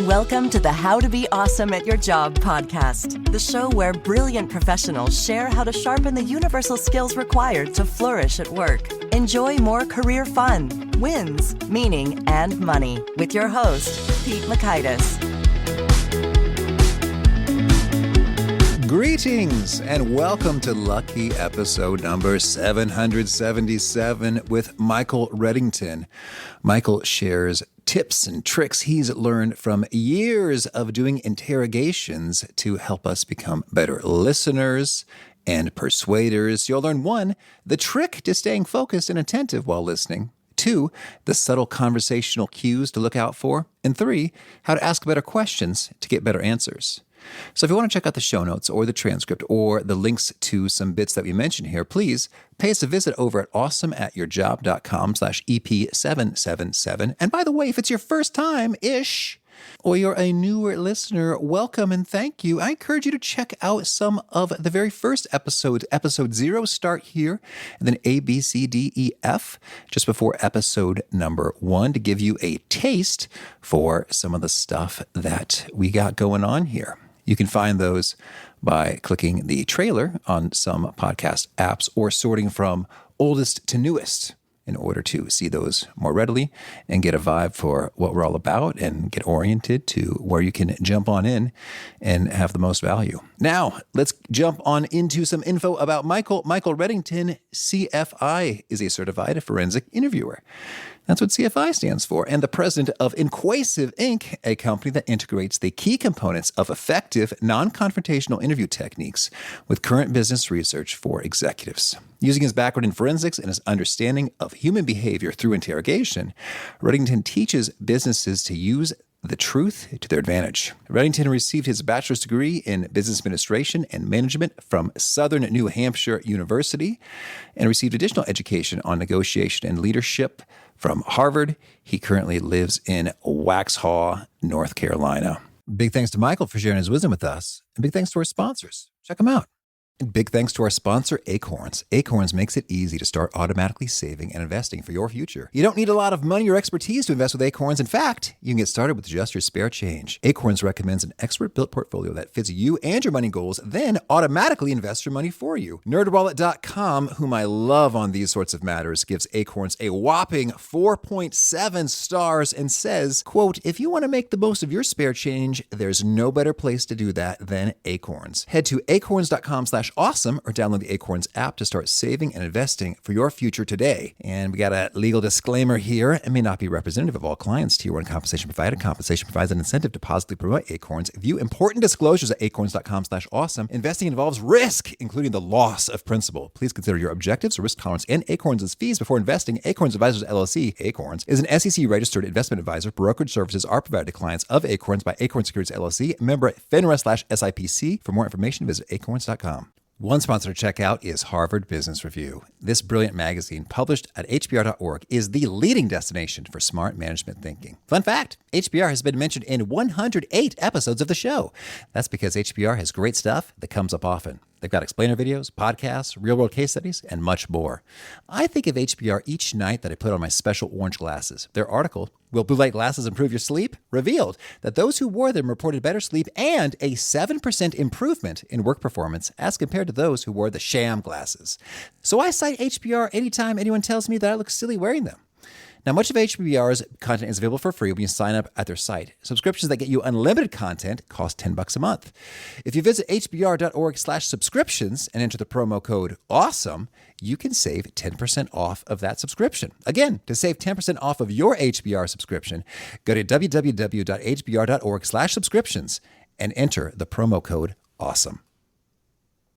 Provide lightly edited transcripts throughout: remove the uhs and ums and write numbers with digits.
Welcome to the How to Be Awesome at Your Job podcast, the show where brilliant professionals share how to sharpen the universal skills required to flourish at work. Enjoy more career fun, wins, meaning, and money with your host, Pete Makaitis. Greetings and welcome to lucky episode number 777 with Michael Reddington. Michael shares tips and tricks he's learned from years of doing interrogations to help us become better listeners and persuaders. You'll learn 1, the trick to staying focused and attentive while listening. 2, the subtle conversational cues to look out for. And 3, how to ask better questions to get better answers. So if you want to check out the show notes or the transcript or the links to some bits that we mentioned here, please pay us a visit over at awesomeatyourjob.com/EP777. And by the way, if it's your first time-ish, or you're a newer listener, welcome and thank you. I encourage you to check out some of the very first episodes. Episode 0, start here, and then A, B, C, D, E, F, just before episode number 1 to give you a taste for some of the stuff that we got going on here. You can find those by clicking the trailer on some podcast apps or sorting from oldest to newest in order to see those more readily and get a vibe for what we're all about and get oriented to where you can jump on in and have the most value. Now, let's jump on into some info about Michael. Michael Reddington, CFI, is a certified forensic interviewer. That's what CFI stands for. And the president of InQuasive, Inc., a company that integrates the key components of effective, non-confrontational interview techniques with current business research for executives. Using his background in forensics and his understanding of human behavior through interrogation, Reddington teaches businesses to use the truth to their advantage. Reddington received his bachelor's degree in business administration and management from Southern New Hampshire University and received additional education on negotiation and leadership from Harvard. He currently lives in Waxhaw, North Carolina. Big thanks to Michael for sharing his wisdom with us, and big thanks to our sponsors. Check them out. And big thanks to our sponsor, Acorns. Acorns makes it easy to start automatically saving and investing for your future. You don't need a lot of money or expertise to invest with Acorns. In fact, you can get started with just your spare change. Acorns recommends an expert-built portfolio that fits you and your money goals, then automatically invests your money for you. NerdWallet.com, whom I love on these sorts of matters, gives Acorns a whopping 4.7 stars and says, quote, if you want to make the most of your spare change, there's no better place to do that than Acorns. Head to acorns.com/awesome or download the Acorns app to start saving and investing for your future today. And we got a legal disclaimer here. It may not be representative of all clients. Tier 1 compensation provided. Compensation provides an incentive to positively promote Acorns. View important disclosures at acorns.com/awesome. Investing involves risk, including the loss of principal. Please consider your objectives, risk tolerance, and Acorns' fees before investing. Acorns Advisors LLC, Acorns, is an SEC-registered investment advisor. Brokerage services are provided to clients of Acorns by Acorns Securities LLC, member FINRA/SIPC. For more information, visit acorns.com. One sponsor to check out is Harvard Business Review. This brilliant magazine, published at hbr.org, is the leading destination for smart management thinking. Fun fact, HBR has been mentioned in 108 episodes of the show. That's because HBR has great stuff that comes up often. They've got explainer videos, podcasts, real-world case studies, and much more. I think of HBR each night that I put on my special orange glasses. Their article, Will Blue Light Glasses Improve Your Sleep?, revealed that those who wore them reported better sleep and a 7% improvement in work performance as compared to those who wore the sham glasses. So I cite HBR anytime anyone tells me that I look silly wearing them. Now, much of HBR's content is available for free when you sign up at their site. Subscriptions that get you unlimited content cost $10 a month. If you visit hbr.org/subscriptions and enter the promo code AWESOME, you can save 10% off of that subscription. Again, to save 10% off of your HBR subscription, go to www.hbr.org/subscriptions and enter the promo code AWESOME.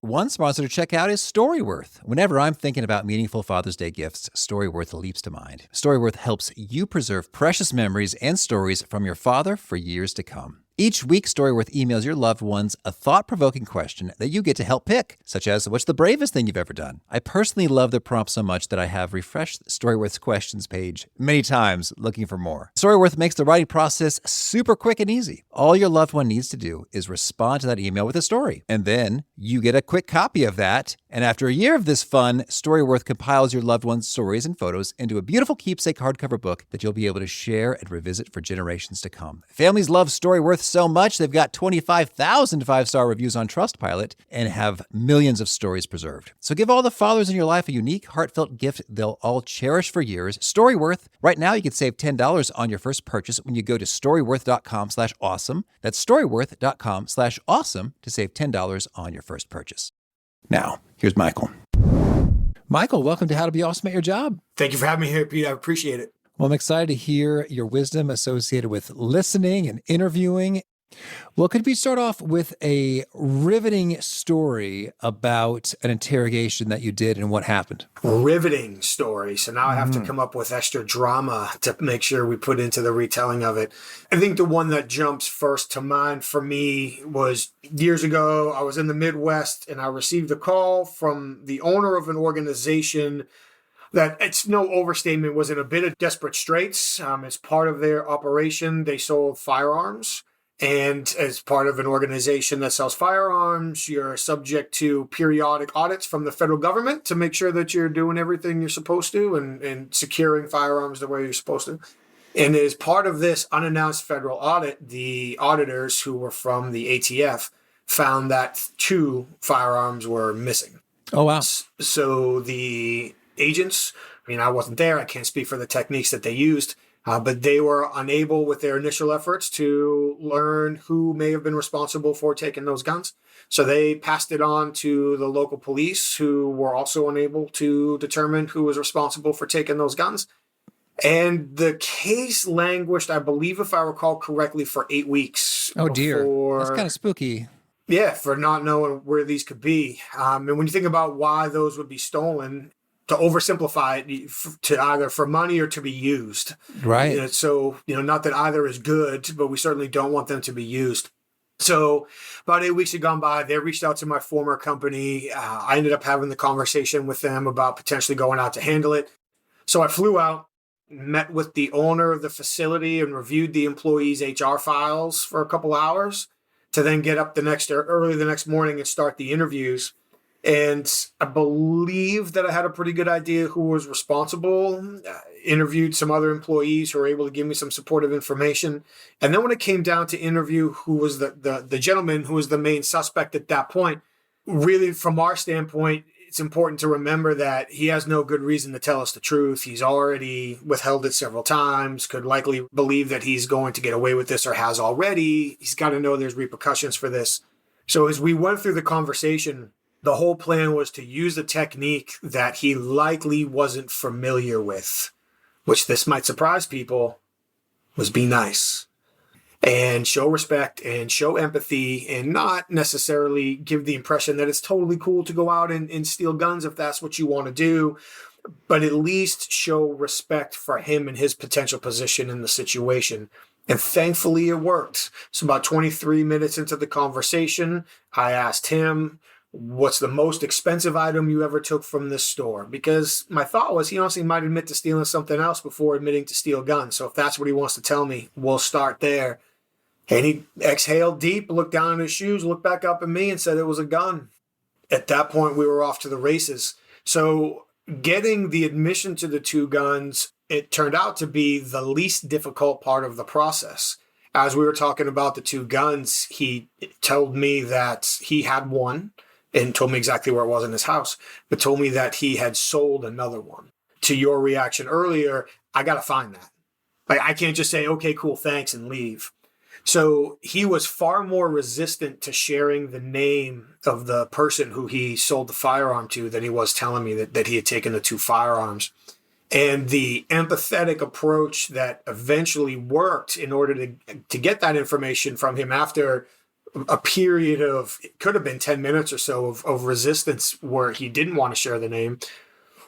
One sponsor to check out is Storyworth. Whenever I'm thinking about meaningful Father's Day gifts, Storyworth leaps to mind. Storyworth helps you preserve precious memories and stories from your father for years to come. Each week, Storyworth emails your loved ones a thought-provoking question that you get to help pick, such as, what's the bravest thing you've ever done? I personally love the prompt so much that I have refreshed Storyworth's questions page many times looking for more. Storyworth makes the writing process super quick and easy. All your loved one needs to do is respond to that email with a story, and then you get a quick copy of that And after a year of this fun, Storyworth compiles your loved one's stories and photos into a beautiful keepsake hardcover book that you'll be able to share and revisit for generations to come. Families love Storyworth so much, they've got 25,000 five-star reviews on Trustpilot and have millions of stories preserved. So give all the fathers in your life a unique, heartfelt gift they'll all cherish for years. Storyworth. Right now, you can save $10 on your first purchase when you go to storyworth.com/awesome. That's storyworth.com/awesome to save $10 on your first purchase. Now, here's Michael. Michael, welcome to How to Be Awesome at Your Job. Thank you for having me here, Pete. I appreciate it. Well, I'm excited to hear your wisdom associated with listening and interviewing. Well, could we start off with a riveting story about an interrogation that you did and what happened? Riveting story. So now I have to come up with extra drama to make sure we put into the retelling of it. I think the one that jumps first to mind for me was years ago. I was in the Midwest and I received a call from the owner of an organization that, it's no overstatement, was in a bit of desperate straits. As part of their operation, they sold firearms. And as part of an organization that sells firearms, you're subject to periodic audits from the federal government to make sure that you're doing everything you're supposed to and securing firearms the way you're supposed to. And as part of this unannounced federal audit, the auditors who were from the ATF found that 2 firearms were missing. Oh, wow. So the agents, I wasn't there. I can't speak for the techniques that they used. But they were unable with their initial efforts to learn who may have been responsible for taking those guns. So they passed it on to the local police, who were also unable to determine who was responsible for taking those guns. And the case languished, I believe, if I recall correctly, for 8 weeks. Oh, dear. That's kind of spooky. Yeah, for not knowing where these could be. And when you think about why those would be stolen, to oversimplify it, to either for money or to be used. Right. So, not that either is good, but we certainly don't want them to be used. So about 8 weeks had gone by. They reached out to my former company. I ended up having the conversation with them about potentially going out to handle it. So I flew out, met with the owner of the facility and reviewed the employees' HR files for a couple hours to then get up early the next morning and start the interviews. And I believe that I had a pretty good idea who was responsible. Interviewed some other employees who were able to give me some supportive information. And then when it came down to interview who was the gentleman who was the main suspect at that point, really from our standpoint, it's important to remember that he has no good reason to tell us the truth. He's already withheld it several times, could likely believe that he's going to get away with this or has already. He's got to know there's repercussions for this. So as we went through the conversation, the whole plan was to use a technique that he likely wasn't familiar with, which this might surprise people, was be nice and show respect and show empathy and not necessarily give the impression that it's totally cool to go out and steal guns if that's what you want to do, but at least show respect for him and his potential position in the situation. And thankfully it worked. So about 23 minutes into the conversation, I asked him, what's the most expensive item you ever took from this store? Because my thought was he honestly might admit to stealing something else before admitting to steal guns. So if that's what he wants to tell me, we'll start there. And he exhaled deep, looked down at his shoes, looked back up at me and said it was a gun. At that point, we were off to the races. So getting the admission to the 2 guns, it turned out to be the least difficult part of the process. As we were talking about the 2 guns, he told me that he had one, and told me exactly where it was in his house, but told me that he had sold another one. To your reaction earlier, I got to find that. I can't just say, okay, cool, thanks, and leave. So he was far more resistant to sharing the name of the person who he sold the firearm to than he was telling me that he had taken the 2 firearms. And the empathetic approach that eventually worked in order to get that information from him after a period of, it could have been 10 minutes or so of resistance where he didn't want to share the name,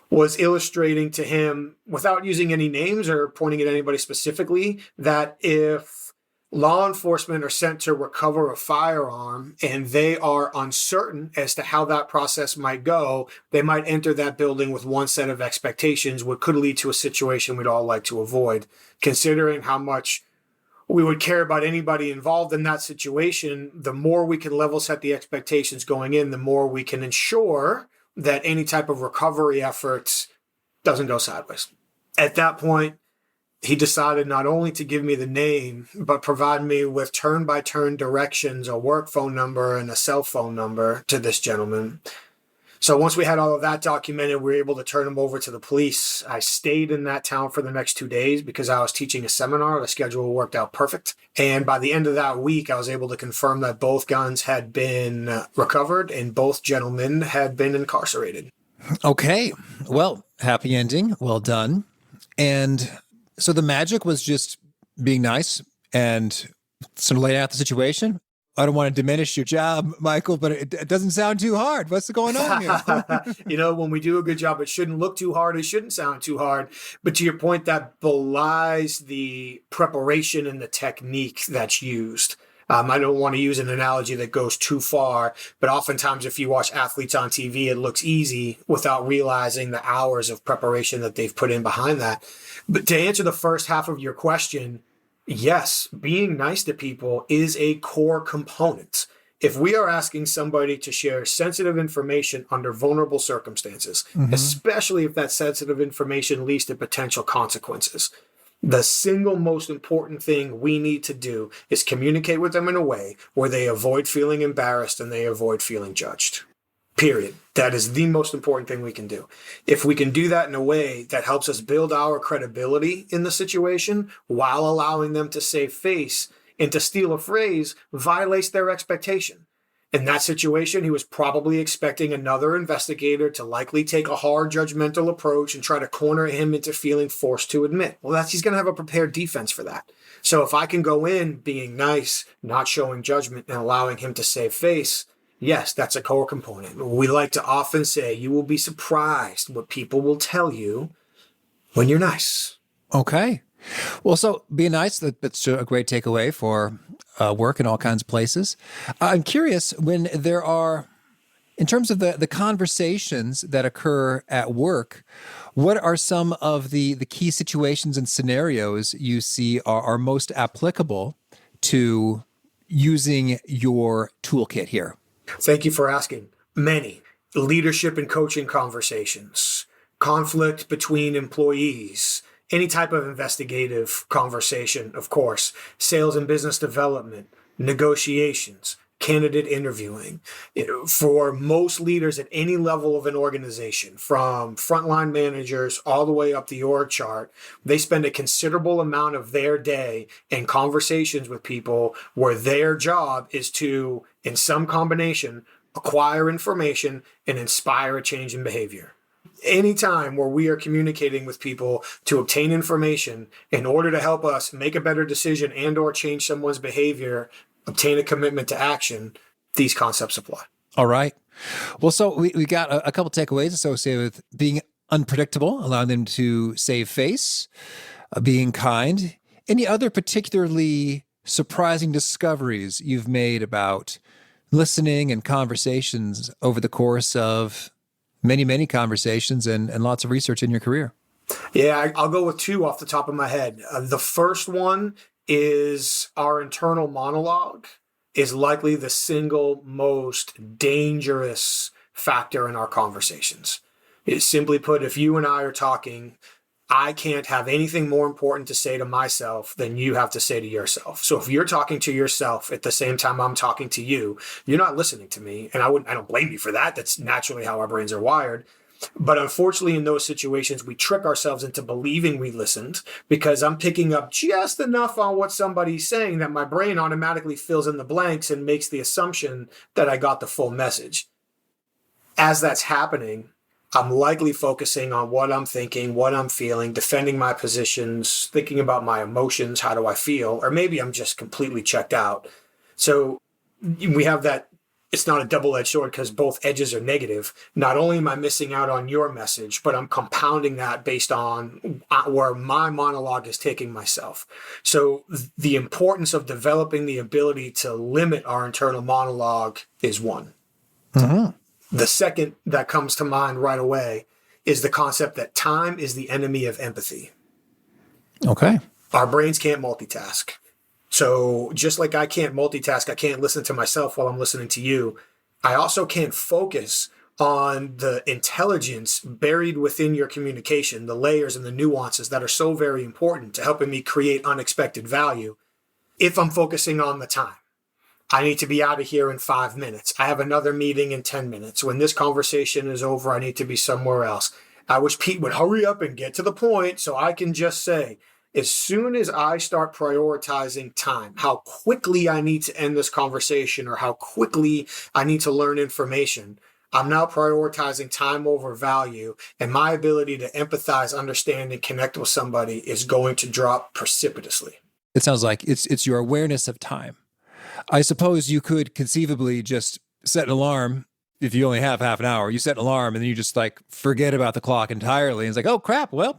was illustrating to him, without using any names or pointing at anybody specifically, that if law enforcement are sent to recover a firearm and they are uncertain as to how that process might go, they might enter that building with one set of expectations, what could lead to a situation we'd all like to avoid. Considering how much we would care about anybody involved in that situation, the more we can level set the expectations going in, the more we can ensure that any type of recovery efforts doesn't go sideways. At that point, he decided not only to give me the name, but provide me with turn-by-turn directions, a work phone number and a cell phone number to this gentleman. So once we had all of that documented, we were able to turn him over to the police. I stayed in that town for the next 2 days because I was teaching a seminar. The schedule worked out perfect. And by the end of that week, I was able to confirm that both guns had been recovered and both gentlemen had been incarcerated. Okay. Well, happy ending. Well done. And so the magic was just being nice and sort of laying out the situation. I don't want to diminish your job, Michael, but it doesn't sound too hard. What's going on here? When we do a good job, it shouldn't look too hard. It shouldn't sound too hard. But to your point, that belies the preparation and the technique that's used. I don't want to use an analogy that goes too far, but oftentimes if you watch athletes on TV, it looks easy without realizing the hours of preparation that they've put in behind that. But to answer the first half of your question, yes, being nice to people is a core component. If we are asking somebody to share sensitive information under vulnerable circumstances, especially if that sensitive information leads to potential consequences, the single most important thing we need to do is communicate with them in a way where they avoid feeling embarrassed and they avoid feeling judged. Period. That is the most important thing we can do. If we can do that in a way that helps us build our credibility in the situation while allowing them to save face and, to steal a phrase, violates their expectation. In that situation, he was probably expecting another investigator to likely take a hard judgmental approach and try to corner him into feeling forced to admit. Well, he's going to have a prepared defense for that. So if I can go in being nice, not showing judgment, and allowing him to save face, yes, that's a core component. We like to often say, you will be surprised what people will tell you when you're nice. Okay. Well, so being nice, that's a great takeaway for work in all kinds of places. I'm curious, when there are, in terms of the conversations that occur at work, what are some of the key situations and scenarios you see are most applicable to using your toolkit here? Thank you for asking. Many. Leadership and coaching conversations, conflict between employees, any type of investigative conversation, of course, sales and business development, negotiations, candidate interviewing. For most leaders at any level of an organization, from frontline managers all the way up the org chart, they spend a considerable amount of their day in conversations with people where their job is to, in some combination, acquire information and inspire a change in behavior. Anytime where we are communicating with people to obtain information in order to help us make a better decision and or change someone's behavior, obtain a commitment to action, these concepts apply. All right. Well, so we got a couple takeaways associated with being unpredictable, allowing them to save face, being kind. Any other particularly surprising discoveries you've made about listening and conversations over the course of many conversations and lots of research in your career? Yeah, I'll go with two off the top of my head. The first one is our internal monologue is likely the single most dangerous factor in our conversations. It's simply put, if you and I are talking, I can't have anything more important to say to myself than you have to say to yourself. So if you're talking to yourself at the same time I'm talking to you, you're not listening to me. And I don't blame you for that. That's naturally how our brains are wired. But unfortunately, in those situations, we trick ourselves into believing we listened because I'm picking up just enough on what somebody's saying that my brain automatically fills in the blanks and makes the assumption that I got the full message. As that's happening, I'm likely focusing on what I'm thinking, what I'm feeling, defending my positions, thinking about my emotions, how do I feel, or maybe I'm just completely checked out. So we have that. It's not a double-edged sword because both edges are negative. Not only am I missing out on your message, but I'm compounding that based on where my monologue is taking myself. So the importance of developing the ability to limit our internal monologue is one. Mm-hmm. The second that comes to mind right away is the concept that time is the enemy of empathy. Okay. Our brains can't multitask. So just like I can't multitask, I can't listen to myself while I'm listening to you. I also can't focus on the intelligence buried within your communication, the layers and the nuances that are so very important to helping me create unexpected value. If I'm focusing on the time, I need to be out of here in 5 minutes. I have another meeting in 10 minutes. When this conversation is over, I need to be somewhere else. I wish Pete would hurry up and get to the point so I can just say, as soon as I start prioritizing time, how quickly I need to end this conversation or how quickly I need to learn information, I'm now prioritizing time over value, and my ability to empathize, understand, and connect with somebody is going to drop precipitously. It sounds like it's your awareness of time. I suppose you could conceivably just set an alarm. If you only have half an hour, you set an alarm and then you just like forget about the clock entirely. And it's like, oh crap, well,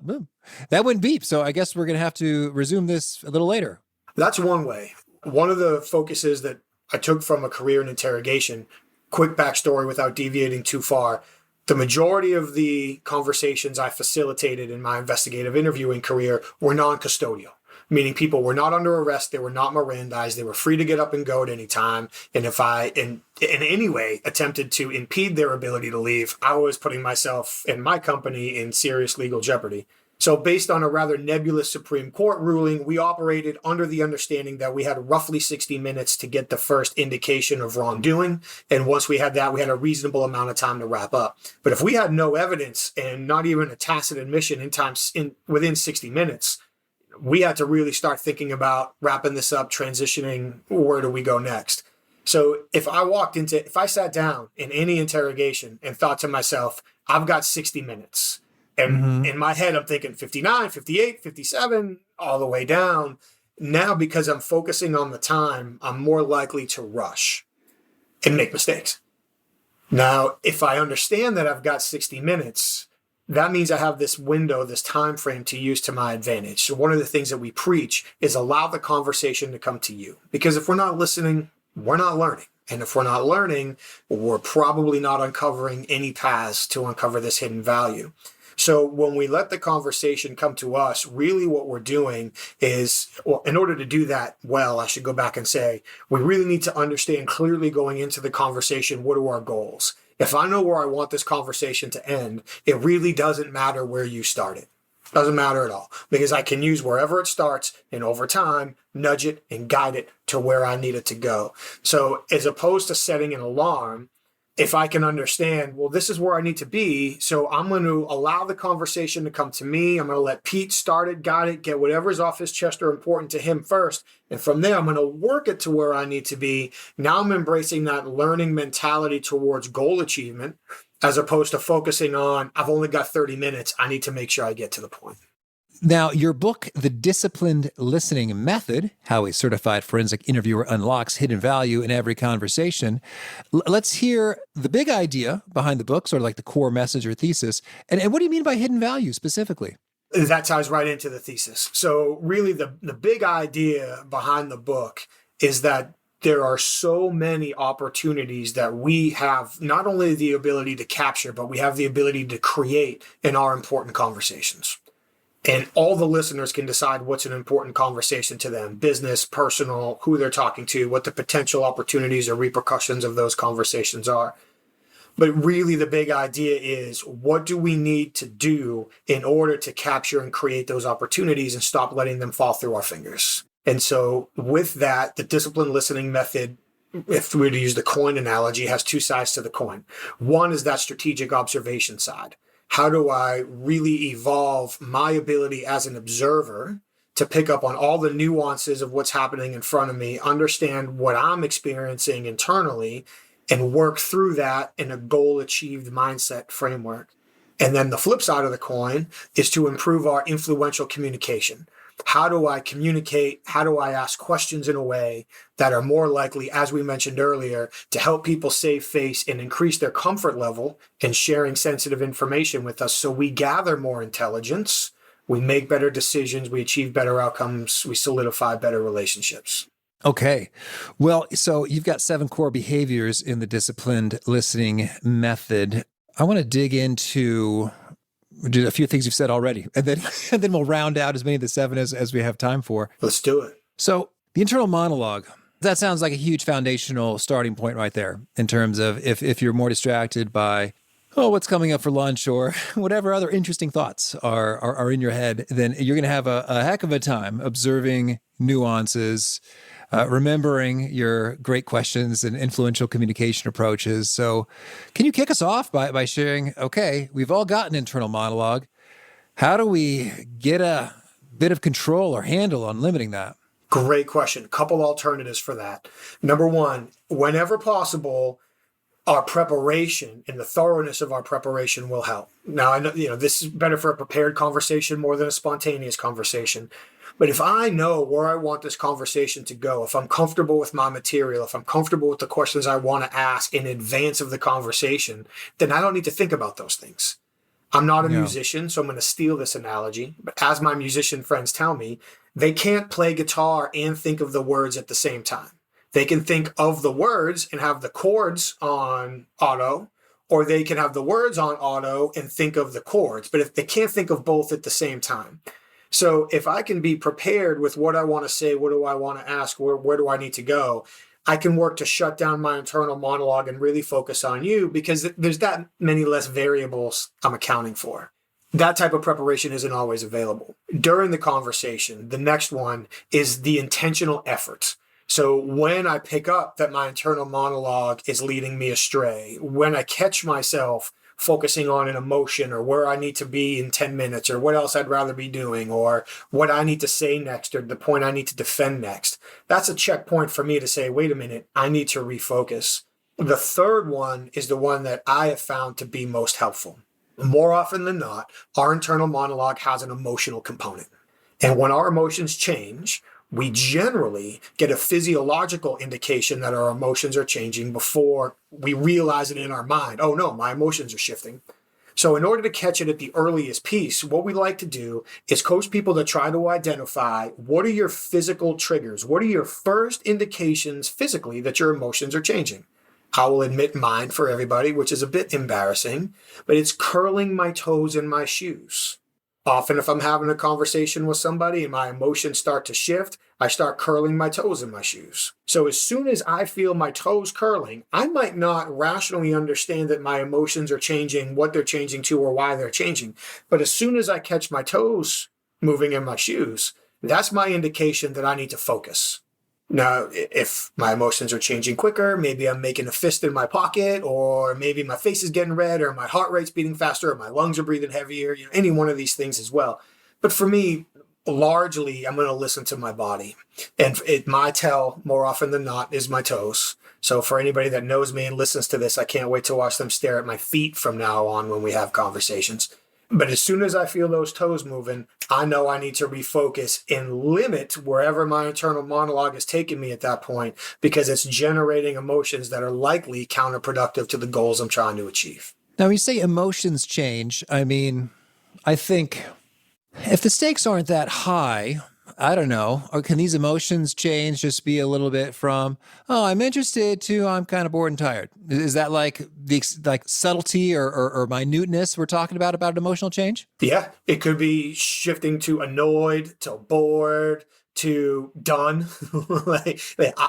that went beep. So I guess we're going to have to resume this a little later. That's one way. One of the focuses that I took from a career in interrogation, quick backstory without deviating too far. The majority of the conversations I facilitated in my investigative interviewing career were non-custodial, meaning people were not under arrest, they were not Mirandized, they were free to get up and go at any time. And if I, in any way, attempted to impede their ability to leave, I was putting myself and my company in serious legal jeopardy. So based on a rather nebulous Supreme Court ruling, we operated under the understanding that we had roughly 60 minutes to get the first indication of wrongdoing. And once we had that, we had a reasonable amount of time to wrap up. But if we had no evidence and not even a tacit admission within 60 minutes, we had to really start thinking about wrapping this up, transitioning, where do we go next? So if I sat down in any interrogation and thought to myself, I've got 60 minutes. And in my head, I'm thinking 59, 58, 57, all the way down. Now, because I'm focusing on the time, I'm more likely to rush and make mistakes. Now, if I understand that I've got 60 minutes, that means I have this window, this time frame to use to my advantage. So one of the things that we preach is allow the conversation to come to you. Because if we're not listening, we're not learning. And if we're not learning, we're probably not uncovering any paths to uncover this hidden value. So when we let the conversation come to us, really what we're doing is, well, in order to do that well, I should go back and say, we really need to understand clearly going into the conversation, what are our goals? If I know where I want this conversation to end, it really doesn't matter where you started. Doesn't matter at all, because I can use wherever it starts and over time, nudge it and guide it to where I need it to go. So as opposed to setting an alarm, if I can understand, well, this is where I need to be, so I'm going to allow the conversation to come to me. I'm going to let Pete start it, guide it, get whatever's off his chest or important to him first. And from there, I'm going to work it to where I need to be. Now I'm embracing that learning mentality towards goal achievement, as opposed to focusing on, I've only got 30 minutes. I need to make sure I get to the point. Now, your book, The Disciplined Listening Method, How a Certified Forensic Interviewer Unlocks Hidden Value in Every Conversation. Let's hear the big idea behind the book, sort of like the core message or thesis. And what do you mean by hidden value specifically? That ties right into the thesis. So really the big idea behind the book is that there are so many opportunities that we have not only the ability to capture, but we have the ability to create in our important conversations. And all the listeners can decide what's an important conversation to them, business, personal, who they're talking to, what the potential opportunities or repercussions of those conversations are. But really the big idea is, what do we need to do in order to capture and create those opportunities and stop letting them fall through our fingers? And so with that, the disciplined listening method, if we were to use the coin analogy, has two sides to the coin. One is that strategic observation side. How do I really evolve my ability as an observer to pick up on all the nuances of what's happening in front of me, understand what I'm experiencing internally, and work through that in a goal-achieved mindset framework? And then the flip side of the coin is to improve our influential communication. How do I communicate? How do I ask questions in a way that are more likely, as we mentioned earlier, to help people save face and increase their comfort level in sharing sensitive information with us, so we gather more intelligence, we make better decisions, we achieve better outcomes, we solidify better relationships. Okay. Well, so you've got 7 core behaviors in the disciplined listening method. I want to dig into a few things you've said already, and then we'll round out as many of the 7 as we have time for. Let's do it. So the internal monologue, that sounds like a huge foundational starting point right there, in terms of if you're more distracted by oh, what's coming up for lunch or whatever other interesting thoughts are in your head, then you're going to have a heck of a time observing nuances, remembering your great questions and influential communication approaches. So can you kick us off by sharing, okay, we've all got an internal monologue. How do we get a bit of control or handle on limiting that? Great question. Couple alternatives for that. Number one, whenever possible, our preparation and the thoroughness of our preparation will help. Now, I know, this is better for a prepared conversation more than a spontaneous conversation. But if I know where I want this conversation to go, if I'm comfortable with my material, if I'm comfortable with the questions I want to ask in advance of the conversation, then I don't need to think about those things. I'm not a musician, so I'm going to steal this analogy. But as my musician friends tell me, they can't play guitar and think of the words at the same time. They can think of the words and have the chords on auto, or they can have the words on auto and think of the chords. But if they can't think of both at the same time. So if I can be prepared with what I want to say, what do I want to ask, where do I need to go, I can work to shut down my internal monologue and really focus on you because there's that many less variables I'm accounting for. That type of preparation isn't always available. During the conversation, the next one is the intentional effort. So when I pick up that my internal monologue is leading me astray, when I catch myself focusing on an emotion or where I need to be in 10 minutes or what else I'd rather be doing or what I need to say next or the point I need to defend next, that's a checkpoint for me to say, wait a minute, I need to refocus. The third one is the one that I have found to be most helpful. More often than not, our internal monologue has an emotional component. And when our emotions change, we generally get a physiological indication that our emotions are changing before we realize it in our mind. Oh no, my emotions are shifting. So in order to catch it at the earliest piece, what we like to do is coach people to try to identify what are your physical triggers? What are your first indications physically that your emotions are changing? I will admit mine for everybody, which is a bit embarrassing, but it's curling my toes in my shoes. Often if I'm having a conversation with somebody and my emotions start to shift, I start curling my toes in my shoes. So as soon as I feel my toes curling, I might not rationally understand that my emotions are changing, what they're changing to, or why they're changing. But as soon as I catch my toes moving in my shoes, that's my indication that I need to focus. Now, if my emotions are changing quicker, maybe I'm making a fist in my pocket, or maybe my face is getting red, or my heart rate's beating faster, or my lungs are breathing heavier, any one of these things as well. But for me, largely, I'm going to listen to my body. And my tell, more often than not, is my toes. So for anybody that knows me and listens to this, I can't wait to watch them stare at my feet from now on when we have conversations. But as soon as I feel those toes moving, I know I need to refocus and limit wherever my internal monologue is taking me at that point because it's generating emotions that are likely counterproductive to the goals I'm trying to achieve. Now, when you say emotions change, I mean, I think if the stakes aren't that high, I don't know, or can these emotions change just be a little bit from, oh, I'm interested to I'm kind of bored and tired? Is that like the subtlety or minuteness we're talking about an emotional change? Yeah, it could be shifting to annoyed, to bored, to done.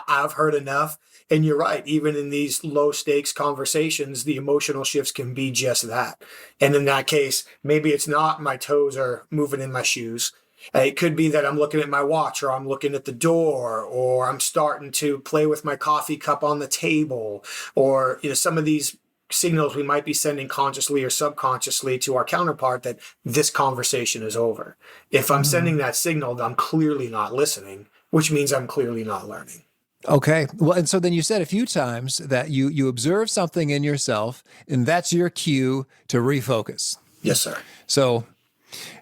I've heard enough. And you're right, even in these low stakes conversations, the emotional shifts can be just that. And in that case, maybe it's not my toes are moving in my shoes. It could be that I'm looking at my watch or I'm looking at the door or I'm starting to play with my coffee cup on the table or some of these signals we might be sending consciously or subconsciously to our counterpart that this conversation is over. If I'm sending that signal, I'm clearly not listening, which means I'm clearly not learning. Okay. Well, and so then you said a few times that you observe something in yourself and that's your cue to refocus. Yes, sir. So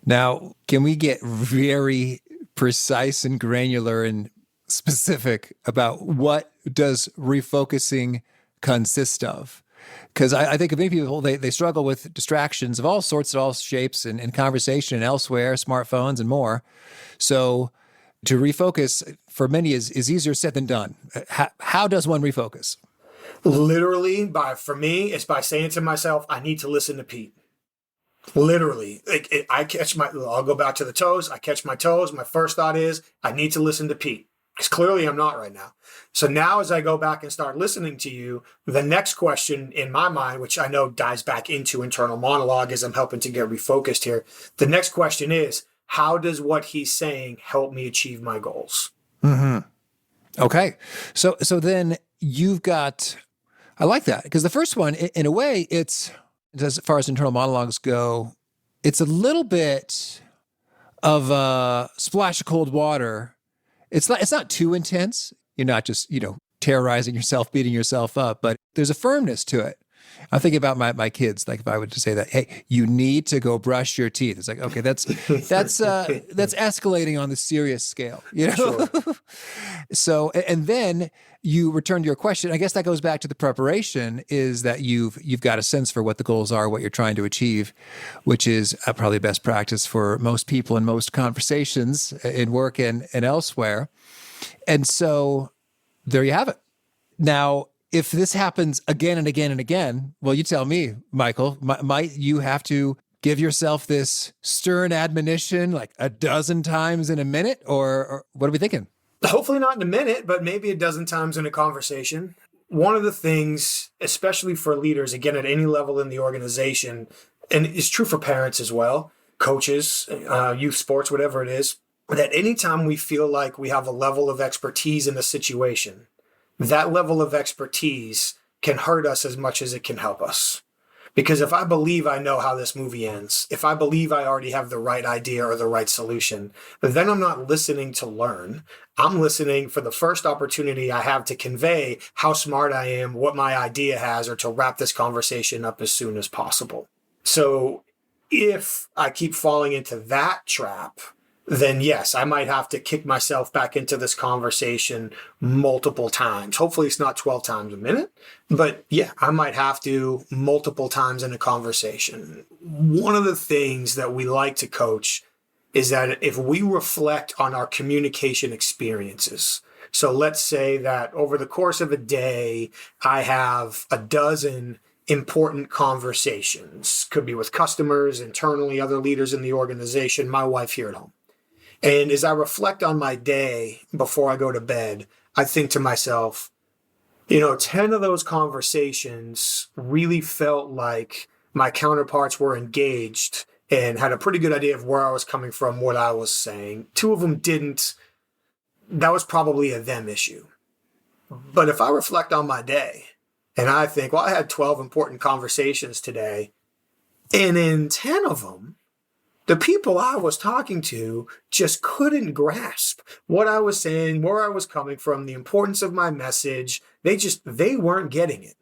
now, can we get very precise and granular and specific about what does refocusing consist of? Because I think of many people, they struggle with distractions of all sorts, of all shapes and conversation and elsewhere, smartphones and more. So to refocus for many is easier said than done. How does one refocus? Literally, for me, it's by saying to myself, I need to listen to Pete. Literally, I'll go back to the toes. I catch my toes. My first thought is, I need to listen to Pete. Because clearly I'm not right now. So now as I go back and start listening to you, the next question in my mind, which I know dives back into internal monologue as I'm helping to get refocused here, the next question is, how does what he's saying help me achieve my goals? Mm-hmm. Okay. So then you've got, I like that, because the first one, in a way, it's, as far as internal monologues go, it's a little bit of a splash of cold water. It's not too intense. You're not just, terrorizing yourself, beating yourself up, but there's a firmness to it. I'm thinking about my kids. Like if I were to say that, hey, you need to go brush your teeth. It's like, okay, that's escalating on the serious scale, Sure. So, and then you return to your question. I guess that goes back to the preparation, is that you've got a sense for what the goals are, what you're trying to achieve, which is probably best practice for most people in most conversations in work and elsewhere. And so there you have it. Now, if this happens again and again and again, well, you tell me, Michael, might you have to give yourself this stern admonition like a dozen times in a minute, or what are we thinking? Hopefully not in a minute, but maybe a dozen times in a conversation. One of the things, especially for leaders, again, at any level in the organization, and it's true for parents as well, coaches, youth sports, whatever it is, that anytime we feel like we have a level of expertise in a situation, that level of expertise can hurt us as much as it can help us. Because if I believe I know how this movie ends, if I believe I already have the right idea or the right solution, then I'm not listening to learn. I'm listening for the first opportunity I have to convey how smart I am, what my idea has, or to wrap this conversation up as soon as possible. So if I keep falling into that trap, then yes, I might have to kick myself back into this conversation multiple times. Hopefully it's not 12 times a minute, but yeah, I might have to multiple times in a conversation. One of the things that we like to coach is that if we reflect on our communication experiences, so let's say that over the course of a day, I have a dozen important conversations, could be with customers, internally, other leaders in the organization, my wife here at home. And as I reflect on my day before I go to bed, I think to myself, 10 of those conversations really felt like my counterparts were engaged and had a pretty good idea of where I was coming from, what I was saying. 2 of them didn't. That was probably a them issue. But if I reflect on my day and I think, well, I had 12 important conversations today, and in 10 of them, the people I was talking to just couldn't grasp what I was saying, where I was coming from, the importance of my message. They weren't getting it.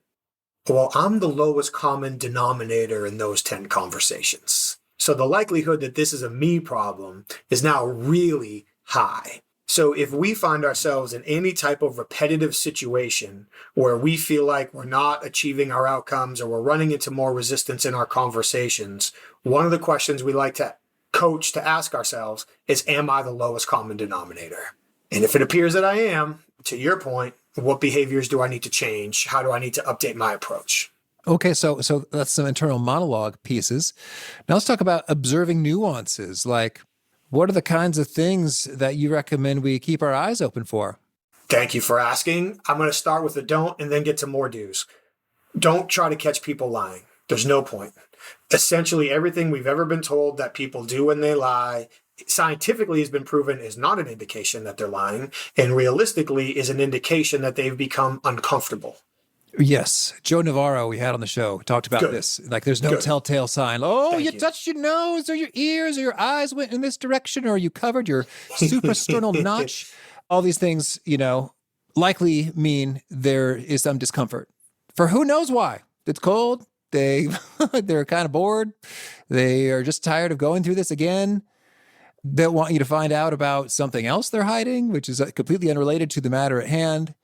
Well, I'm the lowest common denominator in those 10 conversations. So the likelihood that this is a me problem is now really high. So if we find ourselves in any type of repetitive situation where we feel like we're not achieving our outcomes or we're running into more resistance in our conversations, one of the questions we like to coach to ask ourselves is, am I the lowest common denominator? And if it appears that I am, to your point, what behaviors do I need to change? How do I need to update my approach? Okay, so that's some internal monologue pieces. Now let's talk about observing nuances, like what are the kinds of things that you recommend we keep our eyes open for? Thank you for asking. I'm going to start with a don't and then get to more do's. Don't try to catch people lying. There's no point. Essentially, everything we've ever been told that people do when they lie scientifically has been proven is not an indication that they're lying, and realistically is an indication that they've become uncomfortable. Yes. Joe Navarro, we had on the show, talked about this. Like there's no telltale sign. Oh, you touched your nose or your ears or your eyes went in this direction or you covered your suprasternal notch. All these things, likely mean there is some discomfort. For who knows why. It's cold. They're kind of bored. They are just tired of going through this again. They want you to find out about something else they're hiding, which is completely unrelated to the matter at hand.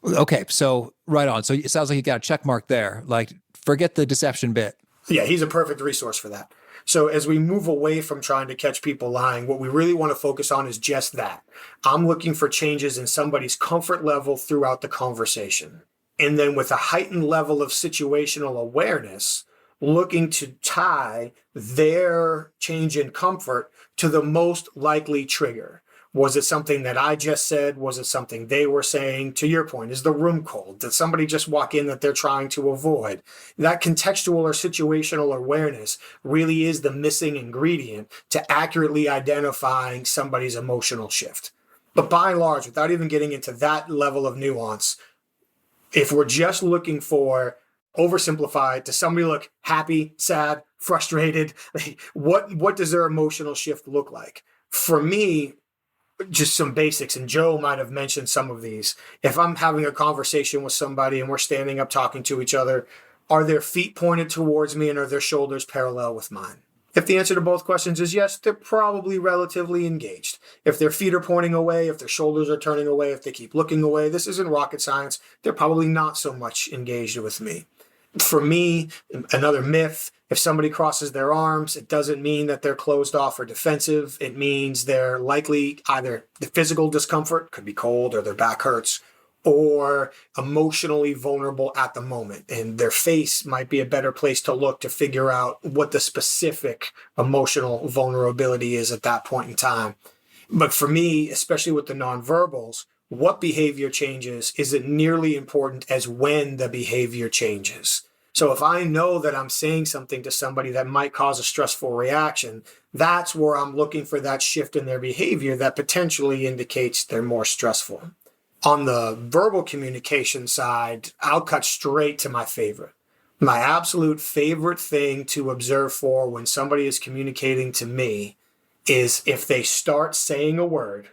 Okay, so right on. So it sounds like you got a check mark there. Like, forget the deception bit. Yeah, he's a perfect resource for that. So as we move away from trying to catch people lying, what we really want to focus on is just that. I'm looking for changes in somebody's comfort level throughout the conversation. And then with a heightened level of situational awareness, looking to tie their change in comfort to the most likely trigger. Was it something that I just said? Was it something they were saying? To your point, is the room cold? Did somebody just walk in that they're trying to avoid? That contextual or situational awareness really is the missing ingredient to accurately identifying somebody's emotional shift. But by and large, without even getting into that level of nuance, if we're just looking for oversimplified, does somebody look happy, sad, frustrated? What does their emotional shift look like? For me, just some basics, and Joe might have mentioned some of these. If I'm having a conversation with somebody and we're standing up talking to each other, are their feet pointed towards me and are their shoulders parallel with mine? If the answer to both questions is yes, they're probably relatively engaged. If their feet are pointing away, if their shoulders are turning away, if they keep looking away, this isn't rocket science. They're probably not so much engaged with me. For me, another myth, if somebody crosses their arms, it doesn't mean that they're closed off or defensive. It means they're likely either the physical discomfort, could be cold or their back hurts, or emotionally vulnerable at the moment. And their face might be a better place to look to figure out what the specific emotional vulnerability is at that point in time. But for me, especially with the nonverbals, what behavior changes isn't nearly important as when the behavior changes. So if I know that I'm saying something to somebody that might cause a stressful reaction, that's where I'm looking for that shift in their behavior that potentially indicates they're more stressful. On the verbal communication side, I'll cut straight to my favorite. My absolute favorite thing to observe for when somebody is communicating to me is if they start saying a word,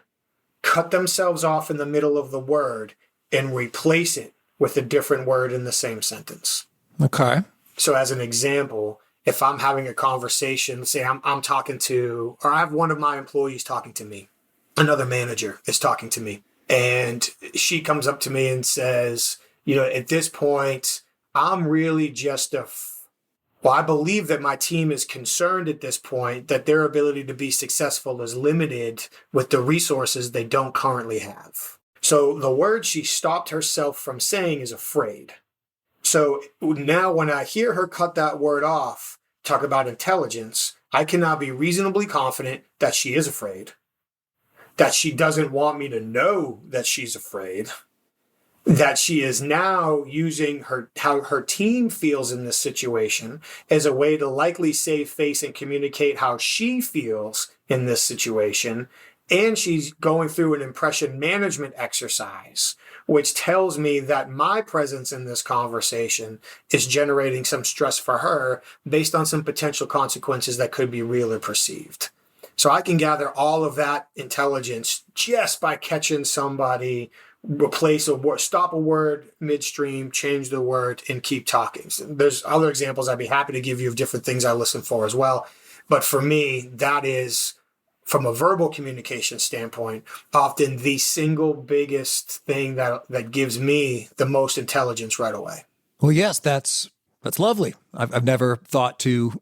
cut themselves off in the middle of the word, and replace it with a different word in the same sentence. Okay. So as an example, if I'm having a conversation, say I'm talking to, or I have one of my employees talking to me, another manager is talking to me, and she comes up to me and says, at this point, I'm really just I believe that my team is concerned at this point that their ability to be successful is limited with the resources they don't currently have. So the word she stopped herself from saying is afraid. So now when I hear her cut that word off, talk about intelligence, I can now be reasonably confident that she is afraid, that she doesn't want me to know that she's afraid, that she is now using how her team feels in this situation as a way to likely save face and communicate how she feels in this situation. And she's going through an impression management exercise, which tells me that my presence in this conversation is generating some stress for her based on some potential consequences that could be real or perceived. So I can gather all of that intelligence just by catching somebody replace a word, stop a word midstream, change the word, and keep talking. So there's other examples I'd be happy to give you of different things I listen for as well. But for me, that is, from a verbal communication standpoint, often the single biggest thing that gives me the most intelligence right away. Well, yes, that's lovely. I've never thought to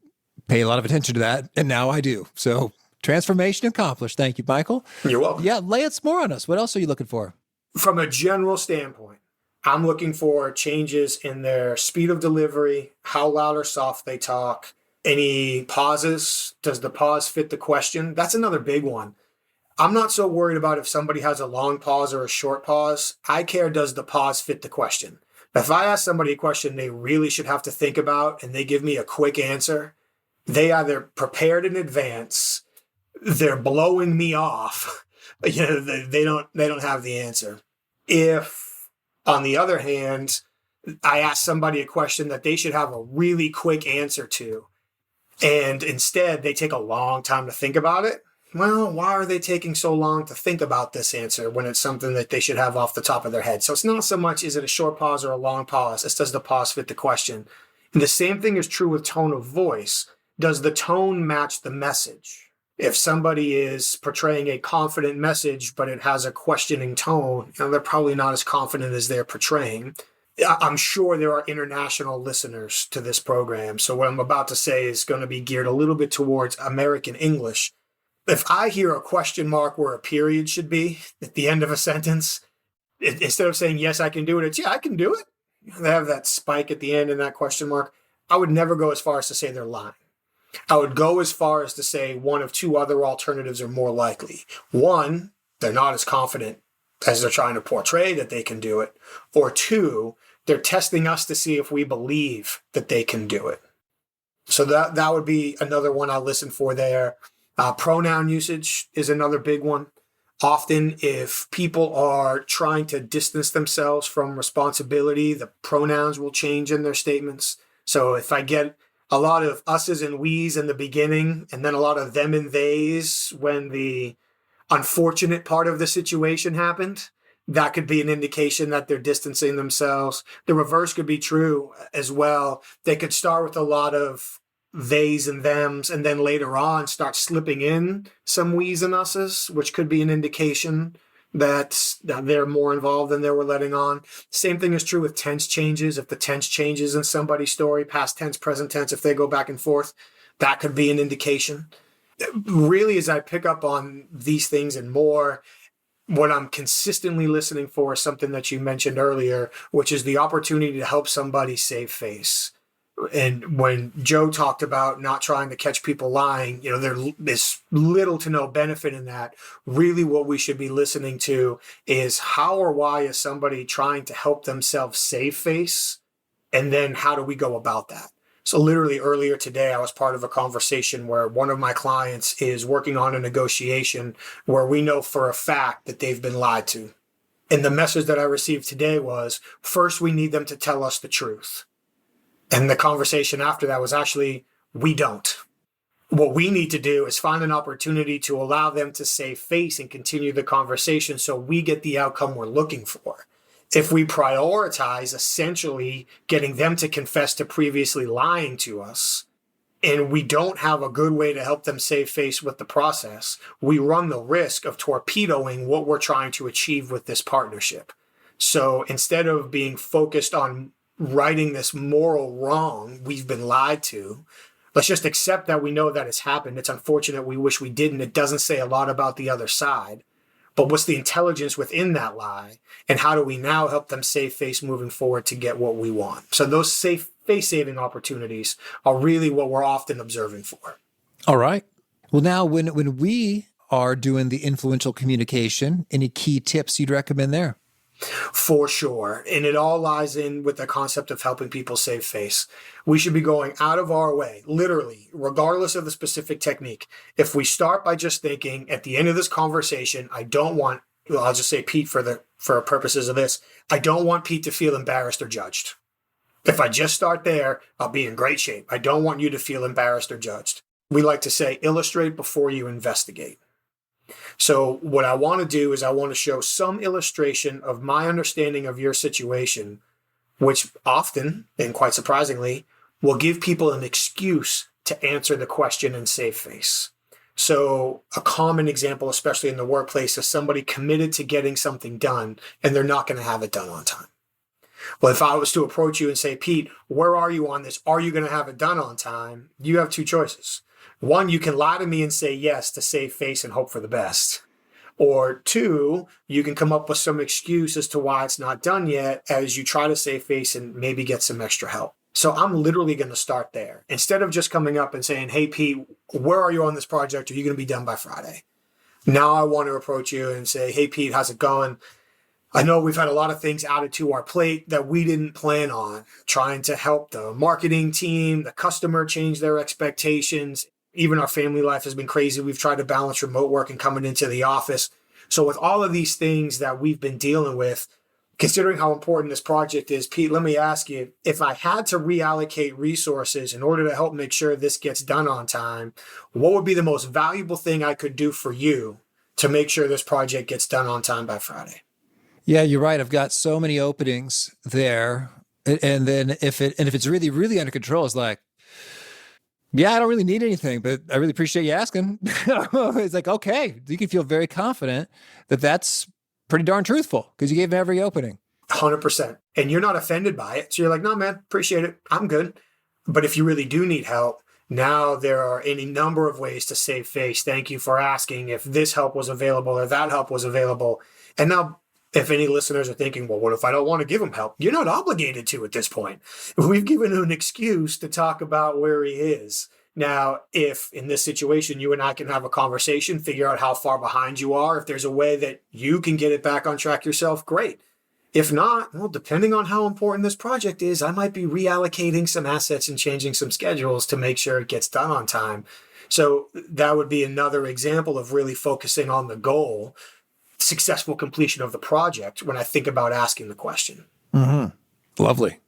pay a lot of attention to that, and now I do. So transformation accomplished. Thank you, Michael. You're welcome. Yeah, lay it some more on us. What else are you looking for? From a general standpoint, I'm looking for changes in their speed of delivery, how loud or soft they talk, any pauses. Does the pause fit the question? That's another big one. I'm not so worried about if somebody has a long pause or a short pause. I care, does the pause fit the question? If I ask somebody a question they really should have to think about and they give me a quick answer, they either prepared in advance, they're blowing me off, they don't have the answer. If, on the other hand, I ask somebody a question that they should have a really quick answer to, and instead they take a long time to think about it, well, why are they taking so long to think about this answer when it's something that they should have off the top of their head? So it's not so much, is it a short pause or a long pause? It's, does the pause fit the question? And the same thing is true with tone of voice. Does the tone match the message? If somebody is portraying a confident message, but it has a questioning tone, they're probably not as confident as they're portraying. I'm sure there are international listeners to this program. So what I'm about to say is going to be geared a little bit towards American English. If I hear a question mark where a period should be at the end of a sentence, instead of saying, yes, I can do it, it's, yeah, I can do it. They have that spike at the end and that question mark. I would never go as far as to say they're lying. I would go as far as to say one of two other alternatives are more likely. One, they're not as confident as they're trying to portray that they can do it, or two, they're testing us to see if we believe that they can do it. So that would be another one I listen for there. Pronoun usage is another big one. Often, if people are trying to distance themselves from responsibility, the pronouns will change in their statements. So if I get a lot of us's and we's in the beginning, and then a lot of them and they's when the unfortunate part of the situation happened, that could be an indication that they're distancing themselves. The reverse could be true as well. They could start with a lot of theys and thems, and then later on start slipping in some we's and us's, which could be an indication that they're more involved than they were letting on. Same thing is true with tense changes. If the tense changes in somebody's story, past tense, present tense, if they go back and forth, that could be an indication. Really, as I pick up on these things and more, what I'm consistently listening for is something that you mentioned earlier, which is the opportunity to help somebody save face. And when Joe talked about not trying to catch people lying, there's little to no benefit in that. Really what we should be listening to is how or why is somebody trying to help themselves save face? And then how do we go about that? So literally earlier today, I was part of a conversation where one of my clients is working on a negotiation where we know for a fact that they've been lied to. And the message that I received today was, first, we need them to tell us the truth. And the conversation after that was actually, we don't. What we need to do is find an opportunity to allow them to save face and continue the conversation so we get the outcome we're looking for. If we prioritize essentially getting them to confess to previously lying to us, and we don't have a good way to help them save face with the process, we run the risk of torpedoing what we're trying to achieve with this partnership. So instead of being focused on righting this moral wrong we've been lied to, let's just accept that we know that it's happened. It's unfortunate. We wish we didn't. It doesn't say a lot about the other side. But what's the intelligence within that lie? And how do we now help them save face moving forward to get what we want? So those safe face saving opportunities are really what we're often observing for. All right. Well, now when we are doing the influential communication, any key tips you'd recommend there? For sure. And it all lies in with the concept of helping people save face. We should be going out of our way, literally, regardless of the specific technique. If we start by just thinking at the end of this conversation, I'll just say Pete for purposes of this, I don't want Pete to feel embarrassed or judged. If I just start there, I'll be in great shape. I don't want you to feel embarrassed or judged. We like to say, illustrate before you investigate. So what I want to do is I want to show some illustration of my understanding of your situation, which often, and quite surprisingly, will give people an excuse to answer the question and save face. So a common example, especially in the workplace, is somebody committed to getting something done and they're not going to have it done on time. Well, if I was to approach you and say, Pete, where are you on this? Are you going to have it done on time? You have two choices. One, you can lie to me and say yes to save face and hope for the best. Or two, you can come up with some excuse as to why it's not done yet as you try to save face and maybe get some extra help. So I'm literally going to start there. Instead of just coming up and saying, hey, Pete, where are you on this project? Are you going to be done by Friday? Now I want to approach you and say, hey, Pete, how's it going? I know we've had a lot of things added to our plate that we didn't plan on, trying to help the marketing team, the customer change their expectations. Even our family life has been crazy. We've tried to balance remote work and coming into the office. So with all of these things that we've been dealing with, considering how important this project is, Pete, let me ask you, if I had to reallocate resources in order to help make sure this gets done on time, what would be the most valuable thing I could do for you to make sure this project gets done on time by Friday? Yeah, you're right. I've got so many openings there. And then if it's really, really under control, it's like, yeah, I don't really need anything, but I really appreciate you asking. It's like, okay, you can feel very confident that that's pretty darn truthful because you gave him every opening. 100%. And you're not offended by it. So you're like, no, man, appreciate it. I'm good. But if you really do need help, now there are any number of ways to save face. Thank you for asking if this help was available or that help was available. And now, if any listeners are thinking, well, what if I don't want to give him help? You're not obligated to at this point. We've given him an excuse to talk about where he is. Now, if in this situation you and I can have a conversation, figure out how far behind you are, if there's a way that you can get it back on track yourself, great. If not, well, depending on how important this project is, I might be reallocating some assets and changing some schedules to make sure it gets done on time. So that would be another example of really focusing on the goal, successful completion of the project when I think about asking the question. Mm-hmm. Lovely.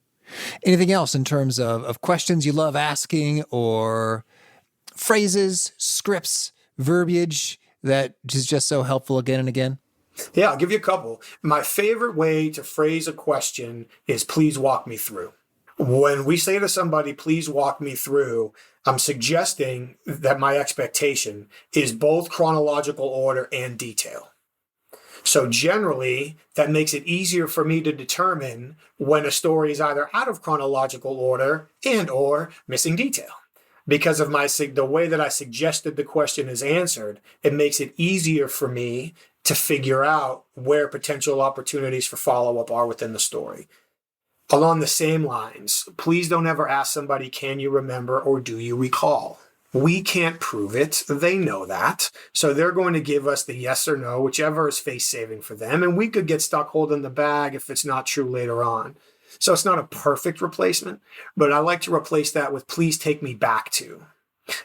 Anything else in terms of questions you love asking, or phrases, scripts, verbiage that is just so helpful again and again? Yeah, I'll give you a couple. My favorite way to phrase a question is please walk me through. When we say to somebody, please walk me through, I'm suggesting that my expectation is both chronological order and detail. So generally, that makes it easier for me to determine when a story is either out of chronological order and or missing detail. Because of the way that I suggested the question is answered, it makes it easier for me to figure out where potential opportunities for follow-up are within the story. Along the same lines, please don't ever ask somebody, can you remember or do you recall? We can't prove it. They know that. So they're going to give us the yes or no, whichever is face-saving for them. And we could get stuck holding the bag if it's not true later on. So it's not a perfect replacement, but I like to replace that with please take me back to.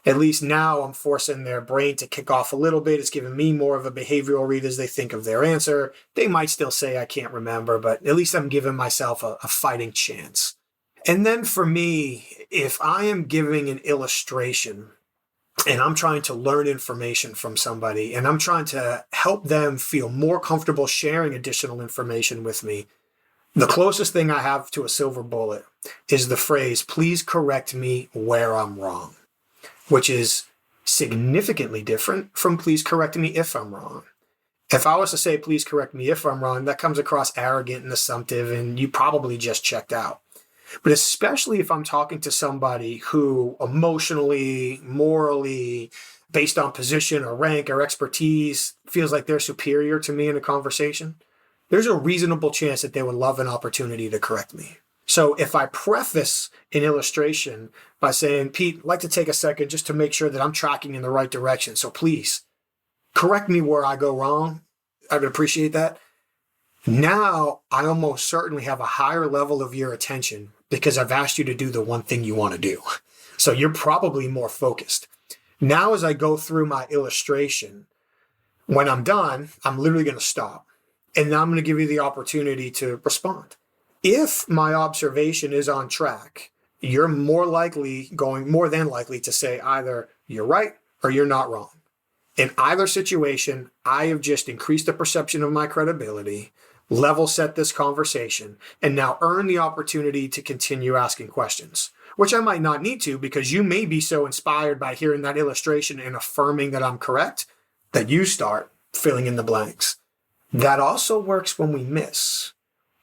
At least now I'm forcing their brain to kick off a little bit. It's giving me more of a behavioral read as they think of their answer. They might still say, I can't remember, but at least I'm giving myself a fighting chance. And then for me, if I am giving an illustration and I'm trying to learn information from somebody and I'm trying to help them feel more comfortable sharing additional information with me, the closest thing I have to a silver bullet is the phrase, please correct me where I'm wrong, which is significantly different from please correct me if I'm wrong. If I was to say, please correct me if I'm wrong, that comes across arrogant and assumptive, and you probably just checked out. But especially if I'm talking to somebody who emotionally, morally, based on position or rank or expertise, feels like they're superior to me in a conversation, there's a reasonable chance that they would love an opportunity to correct me. So if I preface an illustration by saying, Pete, I'd like to take a second just to make sure that I'm tracking in the right direction. So please correct me where I go wrong. I would appreciate that. Now I almost certainly have a higher level of your attention because I've asked you to do the one thing you want to do. So you're probably more focused. Now, as I go through my illustration, when I'm done, I'm literally going to stop. And now I'm going to give you the opportunity to respond. If my observation is on track, you're more than likely to say either you're right or you're not wrong. In either situation, I have just increased the perception of my credibility, level set this conversation, and now earn the opportunity to continue asking questions, which I might not need to because you may be so inspired by hearing that illustration and affirming that I'm correct that you start filling in the blanks. That also works when we miss.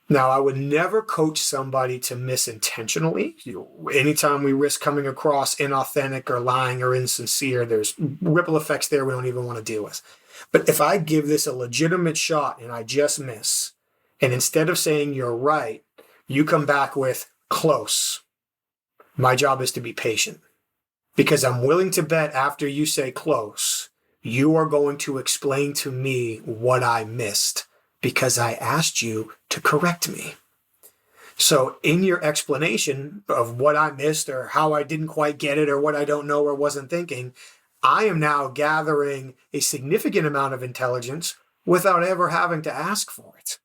Now, I would never coach somebody to miss intentionally. Anytime we risk coming across inauthentic or lying or insincere, there's ripple effects there we don't even want to deal with. But if I give this a legitimate shot and I just miss, and instead of saying you're right, you come back with close, my job is to be patient. Because I'm willing to bet after you say close, you are going to explain to me what I missed because I asked you to correct me. So in your explanation of what I missed or how I didn't quite get it or what I don't know or wasn't thinking, I am now gathering a significant amount of intelligence without ever having to ask for it.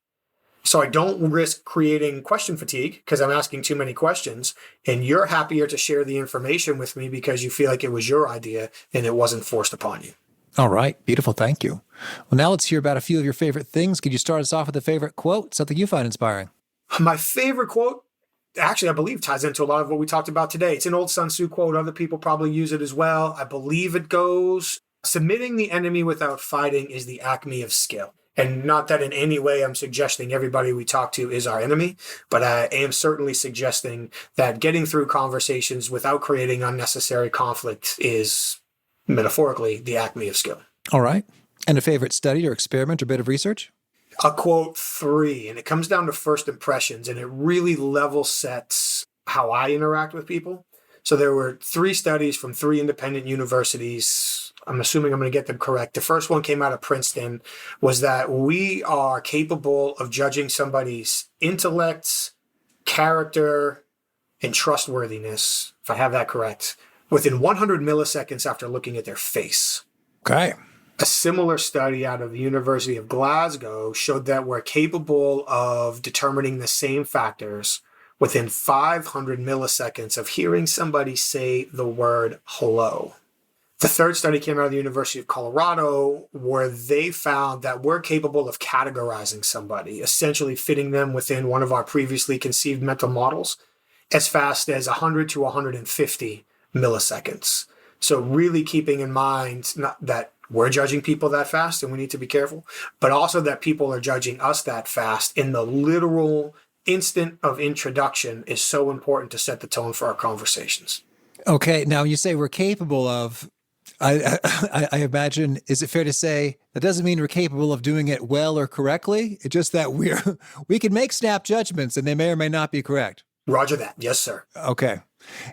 So I don't risk creating question fatigue because I'm asking too many questions, and you're happier to share the information with me because you feel like it was your idea and it wasn't forced upon you. All right. Beautiful. Thank you. Well, now let's hear about a few of your favorite things. Could you start us off with a favorite quote, something you find inspiring? My favorite quote, actually, I believe ties into a lot of what we talked about today. It's an old Sun Tzu quote. Other people probably use it as well. I believe it goes, submitting the enemy without fighting is the acme of skill. And not that in any way I'm suggesting everybody we talk to is our enemy, but I am certainly suggesting that getting through conversations without creating unnecessary conflict is metaphorically the acme of skill. All right. And a favorite study or experiment or bit of research? A quote 3, and it comes down to first impressions, and it really level sets how I interact with people. So there were 3 studies from 3 independent universities. I'm assuming I'm going to get them correct. The first one came out of Princeton, was that we are capable of judging somebody's intellects, character, and trustworthiness, if I have that correct, within 100 milliseconds after looking at their face. Okay. A similar study out of the University of Glasgow showed that we're capable of determining the same factors within 500 milliseconds of hearing somebody say the word hello. The third study came out of the University of Colorado, where they found that we're capable of categorizing somebody, essentially fitting them within one of our previously conceived mental models, as fast as 100 to 150 milliseconds. So really keeping in mind not that we're judging people that fast and we need to be careful, but also that people are judging us that fast in the literal instant of introduction is so important to set the tone for our conversations. Okay. Now you say we're capable of, I imagine, is it fair to say that doesn't mean we're capable of doing it well or correctly? It's just that we can make snap judgments and they may or may not be correct. Roger that. Yes, sir. Okay.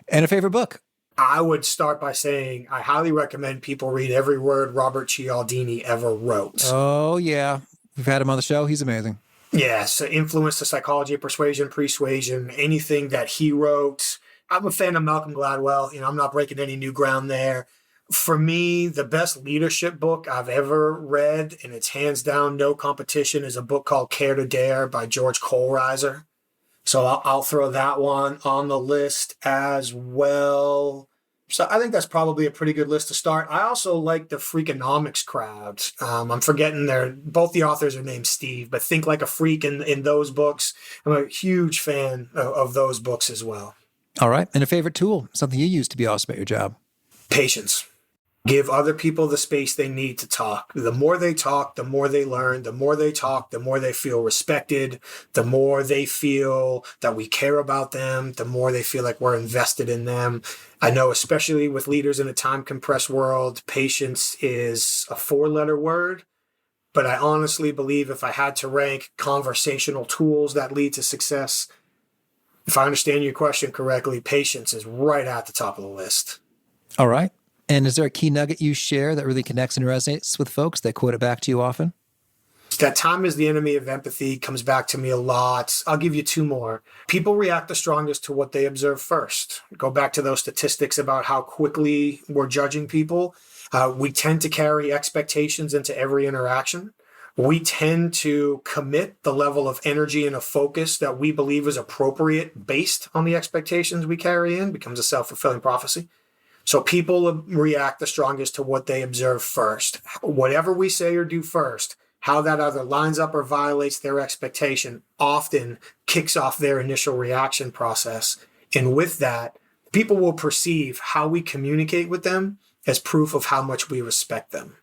And a favorite book? I would start by saying I highly recommend people read every word Robert Cialdini ever wrote. Oh, yeah. We've had him on the show. He's amazing. Yeah, so Influence, The Psychology of Persuasion, anything that he wrote. I'm a fan of Malcolm Gladwell. I'm not breaking any new ground there. For me, the best leadership book I've ever read, and it's hands down no competition, is a book called Care to Dare by George Kohlreiser. So I'll throw that one on the list as well. So I think that's probably a pretty good list to start. I also like the Freakonomics crowd. I'm forgetting both the authors are named Steve, but Think Like a Freak in those books. I'm a huge fan of those books as well. All right. And a favorite tool, something you use to be awesome at your job? Patience. Give other people the space they need to talk. The more they talk, the more they learn. The more they talk, the more they feel respected. The more they feel that we care about them. The more they feel like we're invested in them. I know, especially with leaders in a time-compressed world, patience is a 4-letter word. But I honestly believe if I had to rank conversational tools that lead to success, if I understand your question correctly, patience is right at the top of the list. All right. And is there a key nugget you share that really connects and resonates with folks that quote it back to you often? That time is the enemy of empathy comes back to me a lot. I'll give you 2 more. People react the strongest to what they observe first. Go back to those statistics about how quickly we're judging people. We tend to carry expectations into every interaction. We tend to commit the level of energy and a focus that we believe is appropriate based on the expectations we carry in. Becomes a self-fulfilling prophecy. So people react the strongest to what they observe first. Whatever we say or do first, how that either lines up or violates their expectation often kicks off their initial reaction process. And with that, people will perceive how we communicate with them as proof of how much we respect them.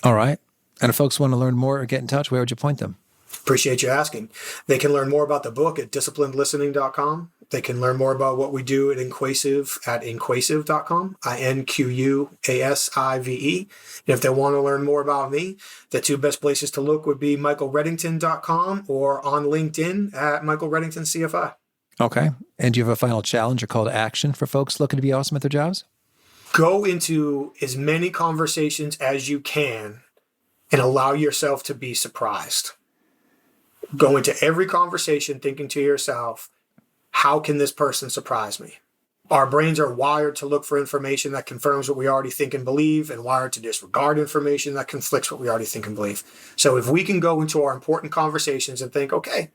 All right. And if folks want to learn more or get in touch, where would you point them? Appreciate you asking. They can learn more about the book at disciplinedlistening.com. They can learn more about what we do at InQuasive at InQuasive.com, InQuasive. And if they want to learn more about me, the 2 best places to look would be michaelreddington.com or on LinkedIn at Michael Reddington CFI. Okay. And do you have a final challenge or call to action for folks looking to be awesome at their jobs? Go into as many conversations as you can and allow yourself to be surprised. Go into every conversation thinking to yourself, how can this person surprise me? Our brains are wired to look for information that confirms what we already think and believe, and wired to disregard information that conflicts what we already think and believe. So if we can go into our important conversations and think, okay,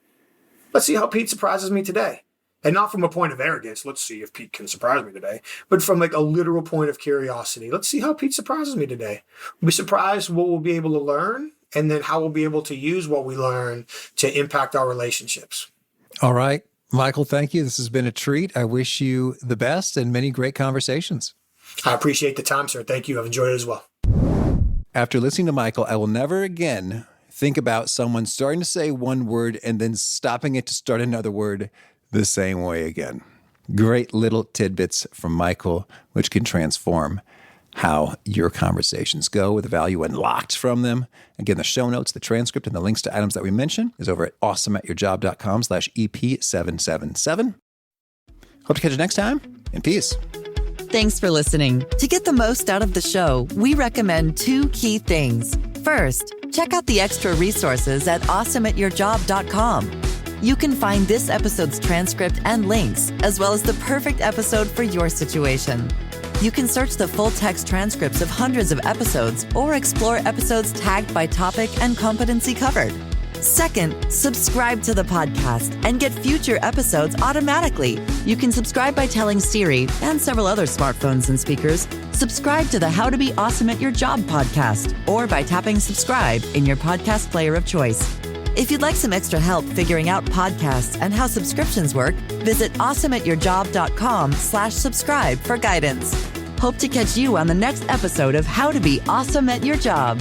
let's see how Pete surprises me today. And not from a point of arrogance, let's see if Pete can surprise me today, but from like a literal point of curiosity. Let's see how Pete surprises me today. We'll be surprised what we'll be able to learn, and then how we'll be able to use what we learn to impact our relationships. All right. Michael, thank you. This has been a treat. I wish you the best and many great conversations. I appreciate the time, sir. Thank you. I've enjoyed it as well. After listening to Michael, I will never again think about someone starting to say one word and then stopping it to start another word the same way again. Great little tidbits from Michael, which can transform how your conversations go with the value unlocked from them. Again, the show notes, the transcript, and the links to items that we mentioned is over at awesomeatyourjob.com/EP777. Hope to catch you next time. and peace. Thanks for listening. To get the most out of the show, we recommend 2 key things. First, check out the extra resources at awesomeatyourjob.com. You can find this episode's transcript and links, as well as the perfect episode for your situation. You can search the full-text transcripts of hundreds of episodes or explore episodes tagged by topic and competency covered. Second, subscribe to the podcast and get future episodes automatically. You can subscribe by telling Siri and several other smartphones and speakers, subscribe to the How to Be Awesome at Your Job podcast, or by tapping subscribe in your podcast player of choice. If you'd like some extra help figuring out podcasts and how subscriptions work, visit awesomeatyourjob.com/subscribe for guidance. Hope to catch you on the next episode of How to Be Awesome at Your Job.